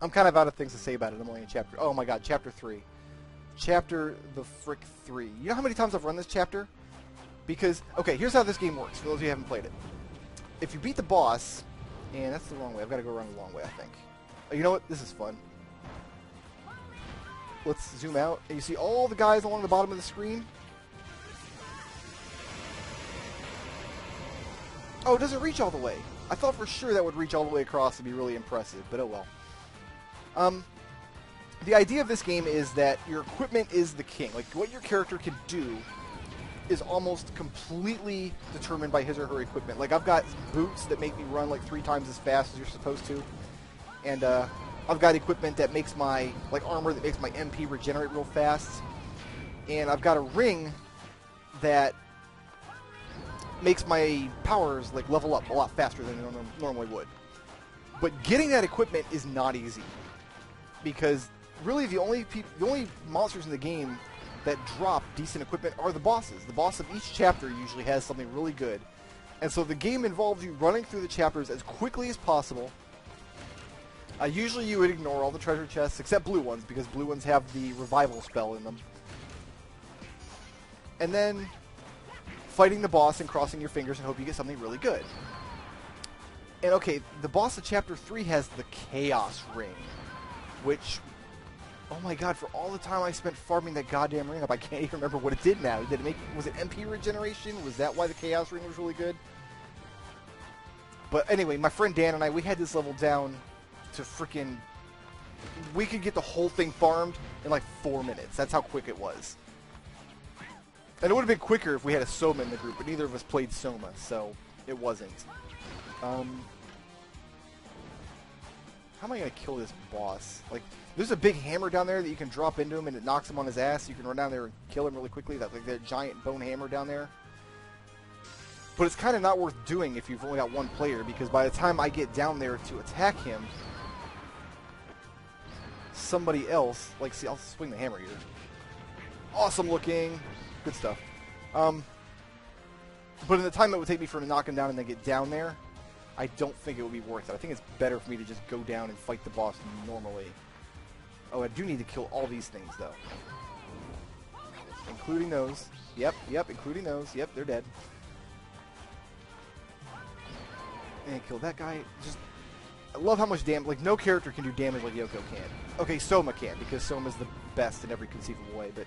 I'm kind of out of things to say about it. I'm only in chapter... Oh my god, chapter 3. Chapter the frick 3. You know how many times I've run this chapter? Because, okay, here's how this game works, for those of you who haven't played it. If you beat the boss... And that's the wrong way. I've got to go around the long way, I think. Oh, you know what? This is fun. Let's zoom out. And you see all the guys along the bottom of the screen? Oh, it doesn't reach all the way. I thought for sure that would reach all the way across and be really impressive, but oh well. The idea of this game is that your equipment is the king. Like, what your character can do is almost completely determined by his or her equipment. Like, I've got boots that make me run like 3 times as fast as you're supposed to. And I've got equipment that makes my, like armor that makes my MP regenerate real fast. And I've got a ring that makes my powers like level up a lot faster than they normally would. But getting that equipment is not easy. Because really the only monsters in the game that drop decent equipment are the bosses. The boss of each chapter usually has something really good. And so the game involves you running through the chapters as quickly as possible. Usually you would ignore all the treasure chests, except blue ones, because blue ones have the revival spell in them. And then fighting the boss and crossing your fingers and hope you get something really good. And okay, the boss of chapter 3 has the Chaos Ring, which... Oh my god, for all the time I spent farming that goddamn ring up, I can't even remember what it did now. Did it make... Was it MP regeneration? Was that why the Chaos Ring was really good? But anyway, my friend Dan and I, we had this level down to freaking... We could get the whole thing farmed in like 4 minutes. That's how quick it was. And it would have been quicker if we had a Soma in the group, but neither of us played Soma, so it wasn't. How am I going to kill this boss? Like, there's a big hammer down there that you can drop into him and it knocks him on his ass. You can run down there and kill him really quickly. That's like that giant bone hammer down there. But it's kind of not worth doing if you've only got one player, because by the time I get down there to attack him, somebody else... Like, see, I'll swing the hammer here. Awesome looking. Good stuff. But in the time it would take me for him to knock him down and then get down there, I don't think it would be worth it. I think it's better for me to just go down and fight the boss normally. Oh, I do need to kill all these things, though. Including those. Yep, including those. Yep, they're dead. And kill that guy. Just, I love how much damage... Like, no character can do damage like Yoko can. Okay, Soma can, because Soma's the best in every conceivable way, but... Is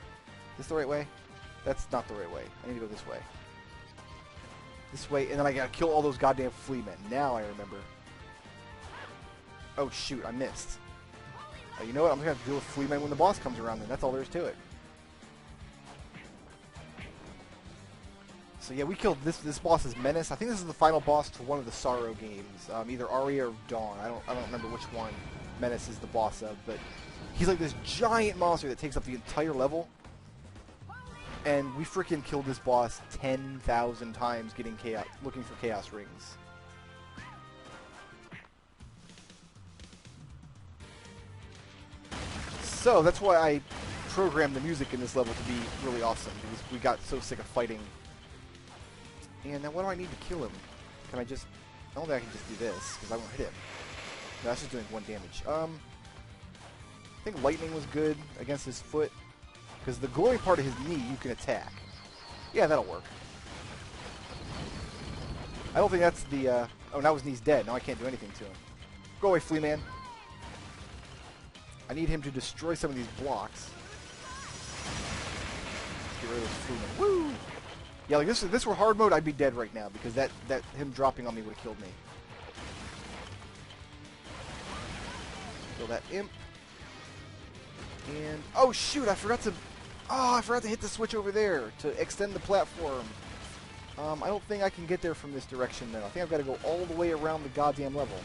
this the right way? That's not the right way. I need to go this way. This way, and then I gotta kill all those goddamn flea men. Now I remember. Oh shoot, I missed. You know what? I'm gonna have to deal with flea men when the boss comes around then. That's all there is to it. So yeah, we killed this boss's Menace. I think this is the final boss to one of the Sorrow games. Either Aria or Dawn. I don't remember which one Menace is the boss of, but he's like this giant monster that takes up the entire level. And we freaking killed this boss 10,000 times looking for Chaos Rings. So that's why I programmed the music in this level to be really awesome, because we got so sick of fighting. And now what do I need to kill him? Can I just... I don't think I can just do this, because I won't hit him. No, that's just doing 1 damage. I think lightning was good against his foot. Because the glowing part of his knee you can attack. Yeah, that'll work. I don't think that's the... Oh, now his knee's dead. Now I can't do anything to him. Go away, flea man. I need him to destroy some of these blocks. Let's get rid of those flea men. Woo! Yeah, like this were hard mode, I'd be dead right now. Because that him dropping on me would have killed me. Kill that imp. And... Oh, shoot! I forgot to hit the switch over there to extend the platform. I don't think I can get there from this direction, though. I think I've got to go all the way around the goddamn level.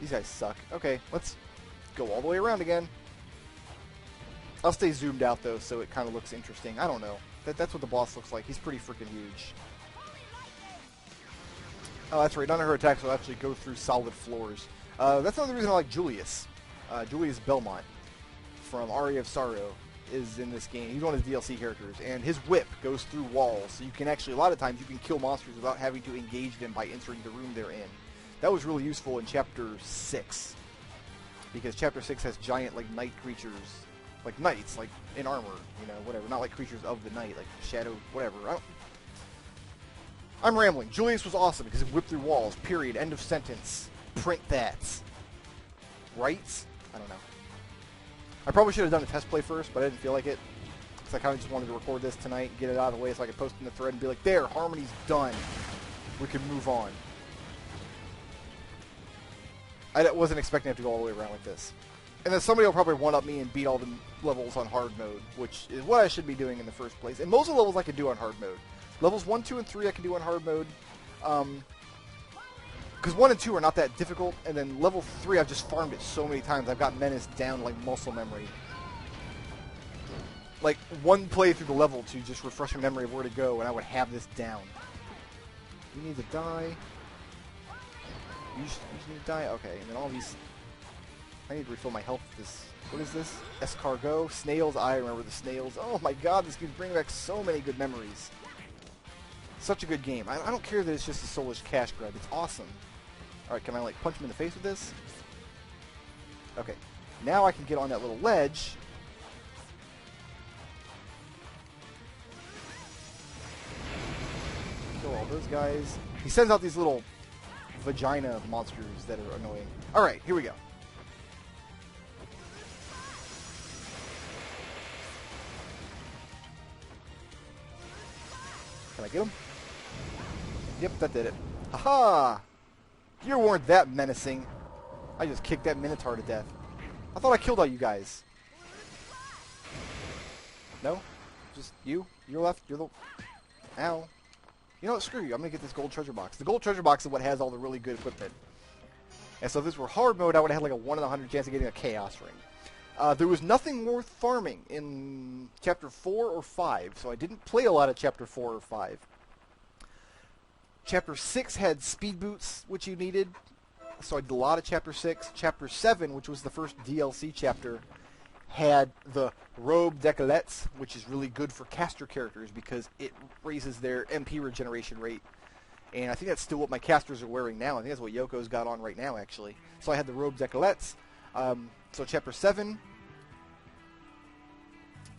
These guys suck. Okay, let's go all the way around again. I'll stay zoomed out, though, so it kind of looks interesting. I don't know. That's what the boss looks like. He's pretty freaking huge. Oh, that's right. None of her attacks will actually go through solid floors. That's another reason I like Julius. Julius Belmont from Aria of Sorrow. is in this game. He's one of the DLC characters, and his whip goes through walls, so you can actually, a lot of times, you can kill monsters without having to engage them by entering the room they're in. That was really useful in Chapter 6, because Chapter 6 has giant, like, night creatures, like knights, like, in armor, you know, whatever. Not like creatures of the night, like shadow, whatever. I'm rambling. Julius was awesome because it whipped through walls, period, end of sentence. Print that. Right? I don't know. I probably should have done a test play first, but I didn't feel like it. Because I kind of just wanted to record this tonight, get it out of the way so I could post in the thread and be like, there, Harmony's done. We can move on. I wasn't expecting it to go all the way around like this. And then somebody will probably one-up me and beat all the levels on hard mode, which is what I should be doing in the first place. And most of the levels I can do on hard mode. Levels 1, 2, and 3 I can do on hard mode. Because 1 and 2 are not that difficult, and then level 3 I've just farmed it so many times. I've got Menace down like muscle memory. Like, one play through the level to just refresh my memory of where to go, and I would have this down. You need to die. You need to die? Okay, and then all these... I need to refill my health. What is this? Escargot? Snails? I remember the snails. Oh my god, this game's bringing back so many good memories. Such a good game. I don't care that it's just a soulless cash grab. It's awesome. Alright, can I, like, punch him in the face with this? Okay. Now I can get on that little ledge. Kill all those guys. He sends out these little vagina monsters that are annoying. Alright, here we go. Can I get him? Yep, that did it. Haha! You weren't that menacing. I just kicked that Minotaur to death. I thought I killed all you guys. No? Just you? You're left? You're the... Ow. You know what? Screw you. I'm going to get this gold treasure box. The gold treasure box is what has all the really good equipment. And so if this were hard mode, I would have had like a 1 in 100 chance of getting a Chaos Ring. There was nothing worth farming in Chapter 4 or 5, so I didn't play a lot of Chapter 4 or 5. Chapter 6 had speed boots, which you needed, so I did a lot of Chapter 6. Chapter 7, which was the first DLC chapter, had the robe décolletes, which is really good for caster characters because it raises their MP regeneration rate. And I think that's still what my casters are wearing now. I think that's what Yoko's got on right now, actually. So I had the robe décolletes. So Chapter 7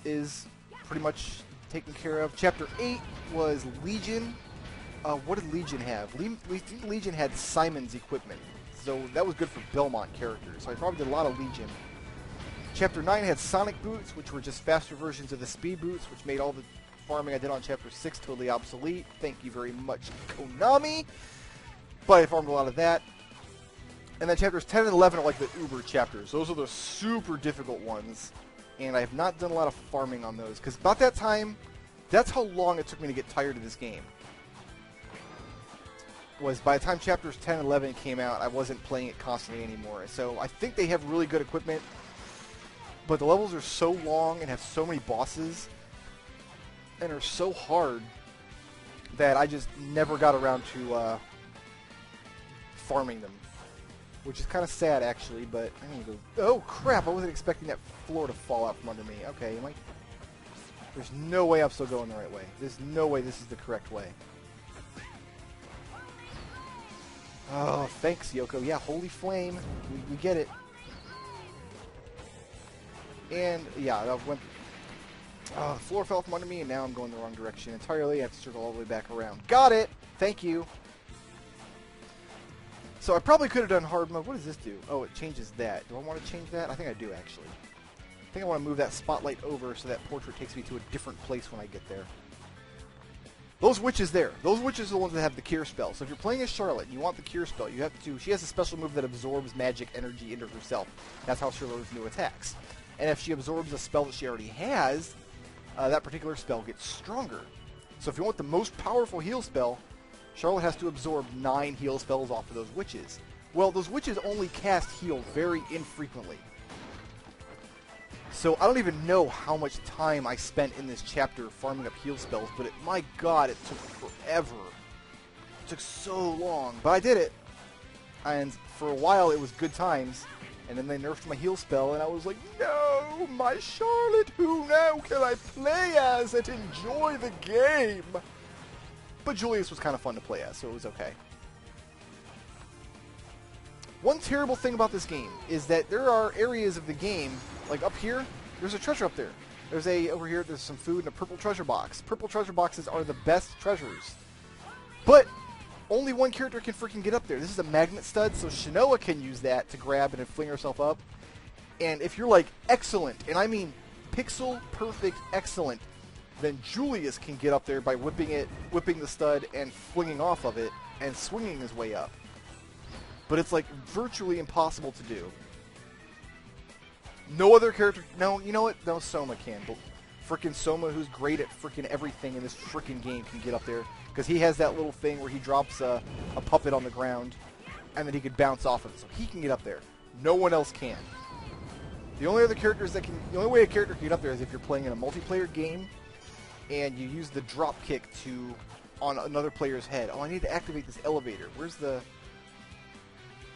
is pretty much taken care of. Chapter 8 was Legion. What did Legion have? Legion had Simon's equipment, so that was good for Belmont characters. So I probably did a lot of Legion. Chapter 9 had Sonic Boots, which were just faster versions of the Speed Boots, which made all the farming I did on Chapter 6 totally obsolete. Thank you very much, Konami. But I farmed a lot of that. And then Chapters 10 and 11 are like the Uber chapters. Those are the super difficult ones. And I have not done a lot of farming on those, because about that time, that's how long it took me to get tired of this game. Was by the time Chapters 10 and 11 came out, I wasn't playing it constantly anymore. So I think they have really good equipment, but the levels are so long and have so many bosses and are so hard that I just never got around to farming them, which is kind of sad actually. But I need to go. Oh crap! I wasn't expecting that floor to fall out from under me. Okay, there's no way I'm still going the right way. There's no way this is the correct way. Oh, thanks, Yoko. Yeah, Holy Flame. We get it. And, yeah, that went... the floor fell from under me, and now I'm going the wrong direction entirely. I have to circle all the way back around. Got it! Thank you. So I probably could have done hard mode. What does this do? Oh, it changes that. Do I want to change that? I think I do, actually. I think I want to move that spotlight over so that portrait takes me to a different place when I get there. Those witches there. Those witches are the ones that have the cure spell. So if you're playing as Charlotte and you want the cure spell, you have to... She has a special move that absorbs magic energy into herself. That's how she learns new attacks. And if she absorbs a spell that she already has, that particular spell gets stronger. So if you want the most powerful heal spell, Charlotte has to absorb 9 heal spells off of those witches. Well, those witches only cast heal very infrequently. So I don't even know how much time I spent in this chapter farming up heal spells, but my god, it took forever. It took so long, but I did it. And for a while it was good times, And then they nerfed my heal spell, and I was like, no, my Charlotte, who now can I play as and enjoy the game? But Julius was kind of fun to play as, so it was okay. One terrible thing about this game is that there are areas of the game, like up here, there's a treasure up there. Over here, there's some food and a purple treasure box. Purple treasure boxes are the best treasures. But only one character can freaking get up there. This is a magnet stud, so Shinoa can use that to grab and fling herself up. And if you're like excellent, and I mean pixel perfect excellent, then Julius can get up there by whipping the stud and flinging off of it and swinging his way up. But it's like virtually impossible to do. No other character. No, you know what? No, Soma can. But freaking Soma, who's great at freaking everything in this freaking game, can get up there. Because he has that little thing where he drops a puppet on the ground, and then he could bounce off of it. So he can get up there. No one else can. The only way a character can get up there is if you're playing in a multiplayer game, and you use the drop kick on another player's head. Oh, I need to activate this elevator. Where's the...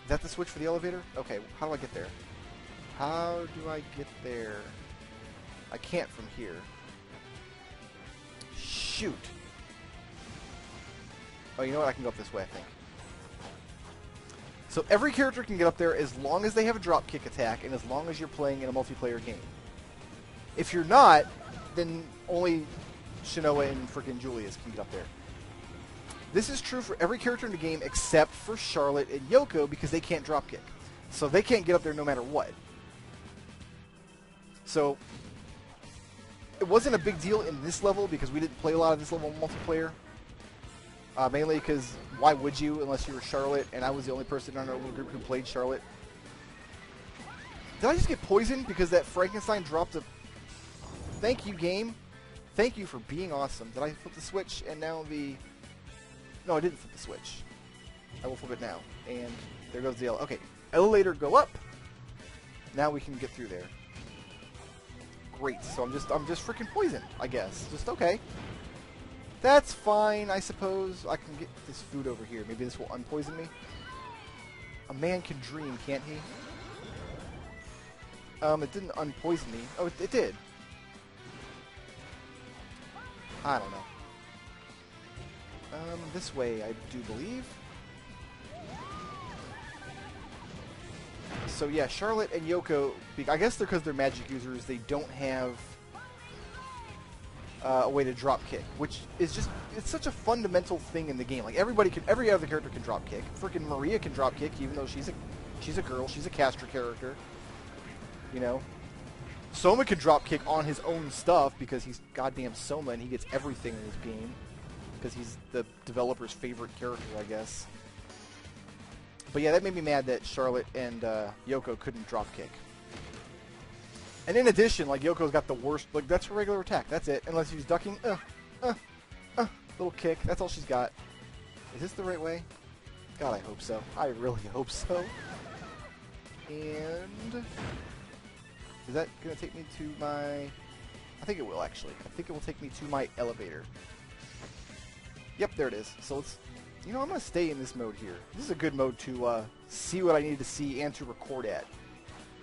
Is that the switch for the elevator? Okay, how do I get there? How do I get there? I can't from here. Shoot. Oh, you know what? I can go up this way, I think. So every character can get up there as long as they have a drop kick attack and as long as you're playing in a multiplayer game. If you're not, then only Shinoa and freaking Julius can get up there. This is true for every character in the game except for Charlotte and Yoko because they can't drop kick. So they can't get up there no matter what. So it wasn't a big deal in this level because we didn't play a lot of this level multiplayer. Mainly because why would you unless you were Charlotte, and I was the only person in our little group who played Charlotte. Did I just get poisoned because that Frankenstein dropped a... Thank you, game. Thank you for being awesome. Did I flip the switch and now the... No, I didn't flip the switch. I will flip it now. And there goes the... Okay, elevator go up. Now we can get through there. Great, so I'm just freaking poisoned, I guess. Just okay. That's fine, I suppose. I can get this food over here. Maybe this will unpoison me. A man can dream, can't he? It didn't unpoison me. Oh, it did. I don't know. This way, I do believe. So yeah, Charlotte and Yoko, I guess because they're magic users, they don't have a way to drop kick, which is just, it's such a fundamental thing in the game. Like every other character can drop kick. Freaking Maria can drop kick, even though she's a girl, she's a caster character. You know, Soma can drop kick on his own stuff because he's goddamn Soma and he gets everything in his game because he's the developer's favorite character, I guess. But yeah, that made me mad that Charlotte and Yoko couldn't drop kick. And in addition, like, Yoko's got the worst... Like, that's her regular attack. That's it. Unless she's ducking. Little kick. That's all she's got. Is this the right way? God, I hope so. I really hope so. And... Is that going to take me to my... I think it will, actually. I think it will take me to my elevator. Yep, there it is. So let's... You know, I'm going to stay in this mode here. This is a good mode to see what I need to see and to record at.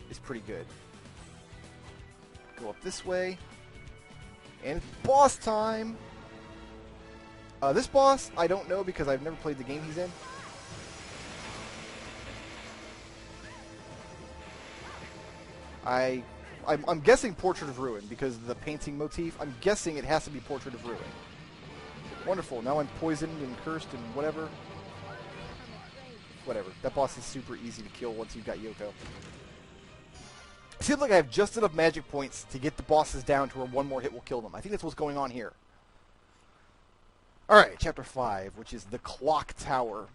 It's pretty good. Go up this way. And it's boss time! This boss, I don't know because I've never played the game he's in. I'm guessing Portrait of Ruin because of the painting motif. I'm guessing it has to be Portrait of Ruin. Wonderful. Now I'm poisoned and cursed and whatever. Whatever. That boss is super easy to kill once you've got Yoko. It seems like I have just enough magic points to get the bosses down to where one more hit will kill them. I think that's what's going on here. Alright, Chapter 5, which is the Clock Tower.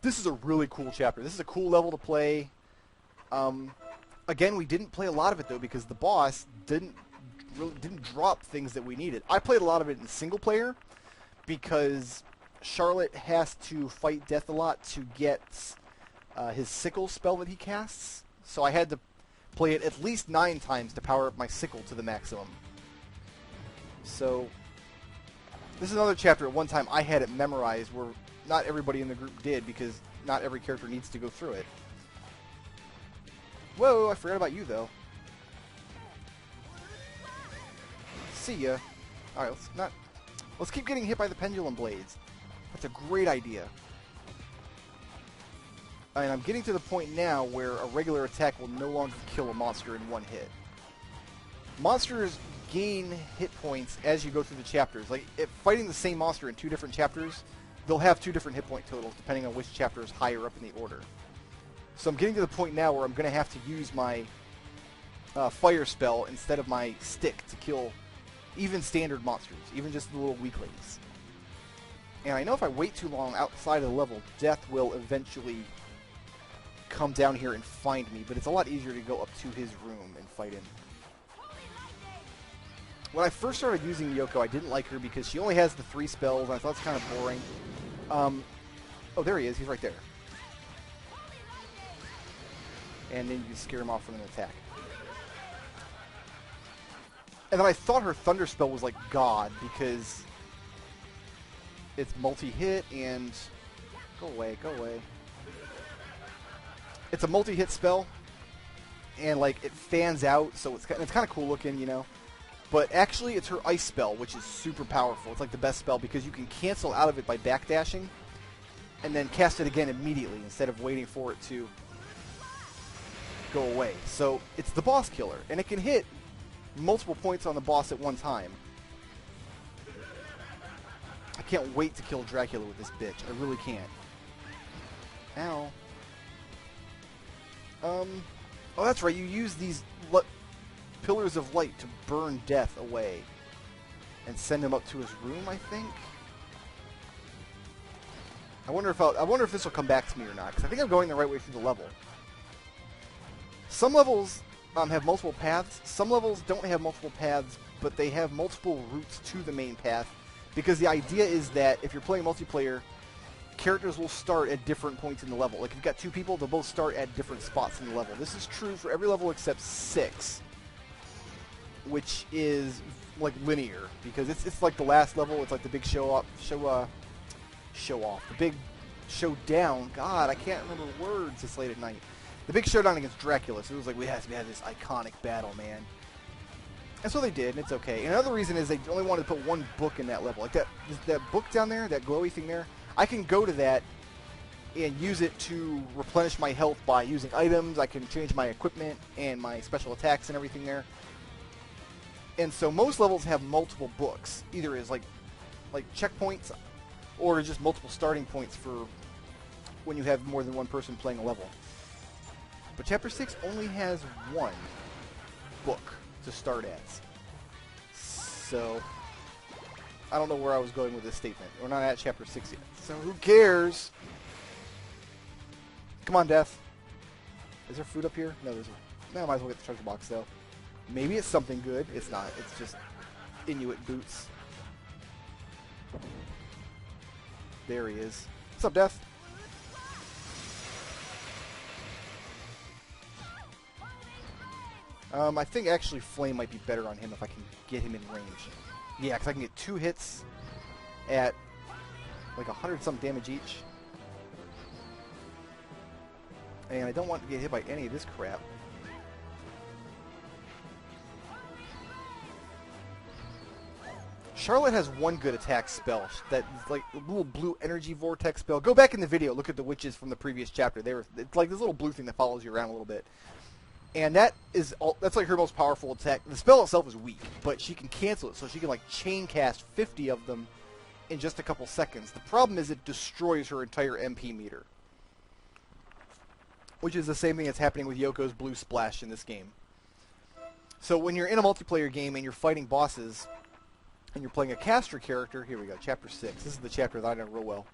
This is a really cool chapter. This is a cool level to play. Again, we didn't play a lot of it, though, because the boss didn't drop things that we needed. I played a lot of it in single player, because Charlotte has to fight death a lot to get his sickle spell that he casts. So I had to play it at least 9 times to power up my sickle to the maximum. So this is another chapter at one time I had it memorized where not everybody in the group did because not every character needs to go through it. Whoa, I forgot about you, though. See ya. Alright, let's keep getting hit by the pendulum blades. That's a great idea. And I'm getting to the point now where a regular attack will no longer kill a monster in one hit. Monsters gain hit points as you go through the chapters. Like, if fighting the same monster in 2 different chapters, they'll have 2 different hit point totals depending on which chapter is higher up in the order. So I'm getting to the point now where I'm going to have to use my fire spell instead of my stick to kill even standard monsters, even just the little weaklings. And I know if I wait too long outside of the level, death will eventually come down here and find me, but it's a lot easier to go up to his room and fight him. When I first started using Yoko, I didn't like her because she only has the 3 spells, and I thought it's kind of boring. Oh, there he is. He's right there. And then you can scare him off with an attack. And then I thought her Thunder spell was like God because it's multi-hit and... Go away, go away. It's a multi-hit spell, and like it fans out, so it's kind of cool looking, you know. But actually, it's her Ice spell, which is super powerful. It's like the best spell because you can cancel out of it by backdashing, and then cast it again immediately instead of waiting for it to go away. So it's the boss killer, and it can hit multiple points on the boss at one time. I can't wait to kill Dracula with this bitch. I really can't. Ow. Oh, that's right. You use these pillars of light to burn death away and send him up to his room, I think. I wonder if this will come back to me or not, because I think I'm going the right way through the level. Some levels have multiple paths. Some levels don't have multiple paths, but they have multiple routes to the main path, because the idea is that if you're playing multiplayer, characters will start at different points in the level. Like, if you've got 2 people, they'll both start at different spots in the level. This is true for every level except 6, which is, like, linear, because it's like the last level. It's like the big show off, the big showdown. God, I can't remember words this late at night. The big showdown against Dracula, so it was like, we have to have this iconic battle, man. And so they did, and it's okay. And another reason is they only wanted to put 1 book in that level. Like, that book down there, that glowy thing there, I can go to that and use it to replenish my health by using items. I can change my equipment and my special attacks and everything there. And so most levels have multiple books, either as like checkpoints or just multiple starting points for when you have more than 1 person playing a level. But Chapter 6 only has 1 book to start at. So I don't know where I was going with this statement. We're not at Chapter 6 yet. So who cares? Come on, Death. Is there food up here? No, there's no. I might as well get the treasure box, though. Maybe it's something good. It's not. It's just Inuit boots. There he is. What's up, Death? I think actually Flame might be better on him if I can get him in range. Yeah, because I can get 2 hits at like 100-something damage each. And I don't want to get hit by any of this crap. Charlotte has 1 good attack spell. That like a little blue energy vortex spell. Go back in the video, look at the witches from the previous chapter. It's like this little blue thing that follows you around a little bit. And that's like her most powerful attack. The spell itself is weak, but she can cancel it, so she can like chain cast 50 of them in just a couple seconds. The problem is it destroys her entire MP meter, which is the same thing that's happening with Yoko's blue splash in this game. So when you're in a multiplayer game and you're fighting bosses and you're playing a caster character, here we go, Chapter 6. This is the chapter that I know real well.